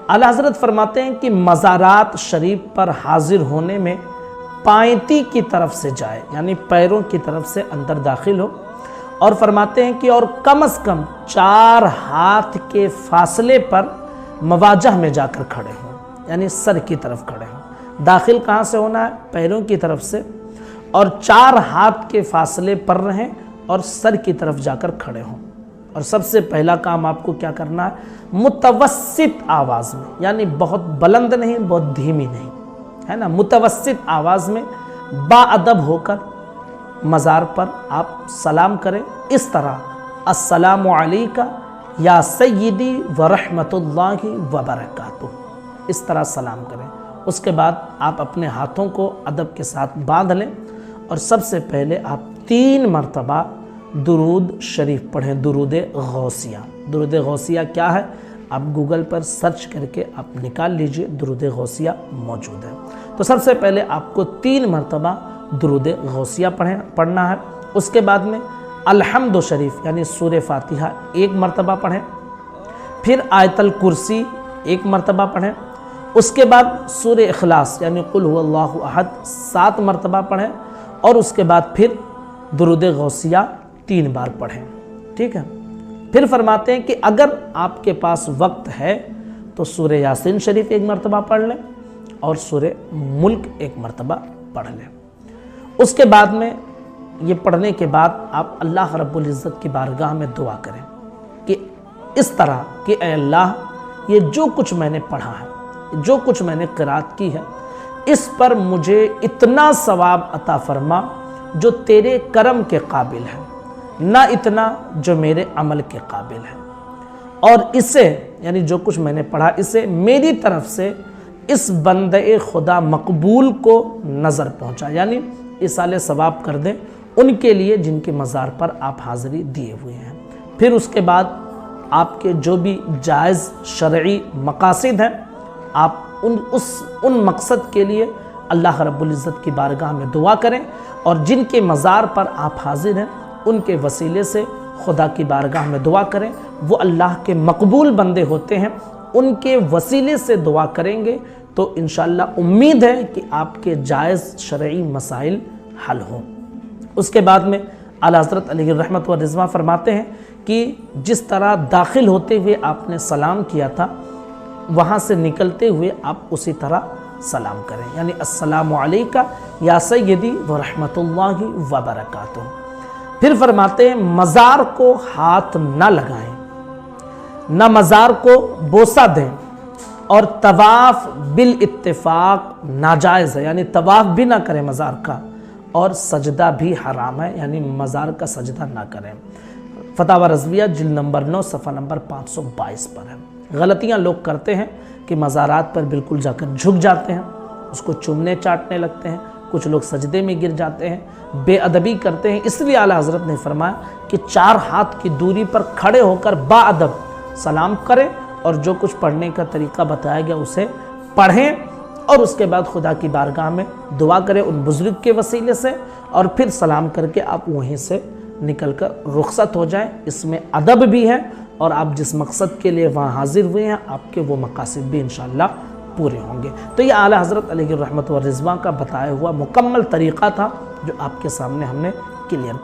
اعلیٰ حضرت فرماتے ہیں کہ مزارات شریف پر حاضر ہونے میں پائنتی کی طرف سے جائے، یعنی پیروں کی طرف سے اندر داخل ہو، اور فرماتے ہیں کہ اور کم از کم 4 ہاتھ کے فاصلے پر مواجہ میں جا کر کھڑے ہوں، یعنی سر کی طرف کھڑے ہوں۔ داخل کہاں سے ہونا ہے؟ پیروں کی طرف سے، اور 4 ہاتھ کے فاصلے پر رہیں اور سر کی طرف جا کر کھڑے ہوں۔ اور سب سے پہلا کام آپ کو کیا کرنا ہے؟ متوسط آواز میں، یعنی بہت بلند نہیں، بہت دھیمی نہیں، ہے نا، متوسط آواز میں با ادب ہو کر مزار پر آپ سلام کریں اس طرح: السلام علیکہ یا سیدی ورحمت اللہ وبرکاتہ، اس طرح سلام کریں۔ اس کے بعد آپ اپنے ہاتھوں کو ادب کے ساتھ باندھ لیں، اور سب سے پہلے آپ 3 مرتبہ درود شریف پڑھیں، درود غوثیہ۔ درود غوثیہ کیا ہے؟ آپ گوگل پر سرچ کر کے آپ نکال لیجئے، درود غوثیہ موجود ہے۔ تو سب سے پہلے آپ کو 3 مرتبہ درود غوثیہ پڑھنا ہے۔ اس کے بعد میں الحمد شریف یعنی سورہ فاتحہ 1 مرتبہ پڑھیں، پھر آیت الکرسی 1 مرتبہ پڑھیں، اس کے بعد سورہ اخلاص یعنی قل هو اللہ احد 7 مرتبہ پڑھیں، اور اس کے بعد پھر درود غوثیہ 3 بار پڑھیں، ٹھیک ہے۔ پھر فرماتے ہیں کہ اگر آپ کے پاس وقت ہے تو سورہ یاسین شریف 1 مرتبہ پڑھ لیں، اور سورہ ملک 1 مرتبہ پڑھ لیں۔ اس کے بعد میں یہ پڑھنے کے بعد آپ اللہ رب العزت کی بارگاہ میں دعا کریں کہ اس طرح کہ اے اللہ، یہ جو کچھ میں نے پڑھا ہے، جو کچھ میں نے قرات کی ہے، اس پر مجھے اتنا ثواب عطا فرما جو تیرے کرم کے قابل ہے، نہ اتنا جو میرے عمل کے قابل ہے، اور اسے یعنی جو کچھ میں نے پڑھا اسے میری طرف سے اس بندہ خدا مقبول کو نظر پہنچا، یعنی ایصال ثواب کر دیں ان کے لیے جن کے مزار پر آپ حاضری دیے ہوئے ہیں۔ پھر اس کے بعد آپ کے جو بھی جائز شرعی مقاصد ہیں، آپ ان مقصد کے لیے اللہ رب العزت کی بارگاہ میں دعا کریں، اور جن کے مزار پر آپ حاضر ہیں ان کے وسیلے سے خدا کی بارگاہ میں دعا کریں۔ وہ اللہ کے مقبول بندے ہوتے ہیں، ان کے وسیلے سے دعا کریں گے تو انشاءاللہ امید ہے کہ آپ کے جائز شرعی مسائل حل ہوں۔ اس کے بعد میں اعلیٰ حضرت علیہ الرحمت و رضوان فرماتے ہیں کہ جس طرح داخل ہوتے ہوئے آپ نے سلام کیا تھا، وہاں سے نکلتے ہوئے آپ اسی طرح سلام کریں، یعنی السلام علیکہ یا سیدی ورحمت اللہ وبرکاتہ۔ پھر فرماتے ہیں مزار کو ہاتھ نہ لگائیں، نہ مزار کو بوسہ دیں، اور طواف بالاتفاق ناجائز ہے، یعنی طواف بھی نہ کریں مزار کا، اور سجدہ بھی حرام ہے، یعنی مزار کا سجدہ نہ کریں۔ فتاوی رضویہ جلد نمبر 9 صفحہ نمبر 522 پر ہے۔ غلطیاں لوگ کرتے ہیں کہ مزارات پر بالکل جا کر جھک جاتے ہیں، اس کو چومنے چاٹنے لگتے ہیں، کچھ لوگ سجدے میں گر جاتے ہیں، بے ادبی کرتے ہیں۔ اس لیے اعلیٰ حضرت نے فرمایا کہ 4 ہاتھ کی دوری پر کھڑے ہو کر با ادب سلام کریں، اور جو کچھ پڑھنے کا طریقہ بتایا گیا اسے پڑھیں، اور اس کے بعد خدا کی بارگاہ میں دعا کریں ان بزرگ کے وسیلے سے، اور پھر سلام کر کے آپ وہیں سے نکل کر رخصت ہو جائیں۔ اس میں ادب بھی ہے، اور آپ جس مقصد کے لیے وہاں حاضر ہوئے ہیں آپ کے وہ مقاصد بھی انشاءاللہ پورے ہوں گے۔ تو یہ اعلیٰ حضرت علیہ الرحمت و رضوان کا بتایا ہوا مکمل طریقہ تھا جو آپ کے سامنے ہم نے کلیئر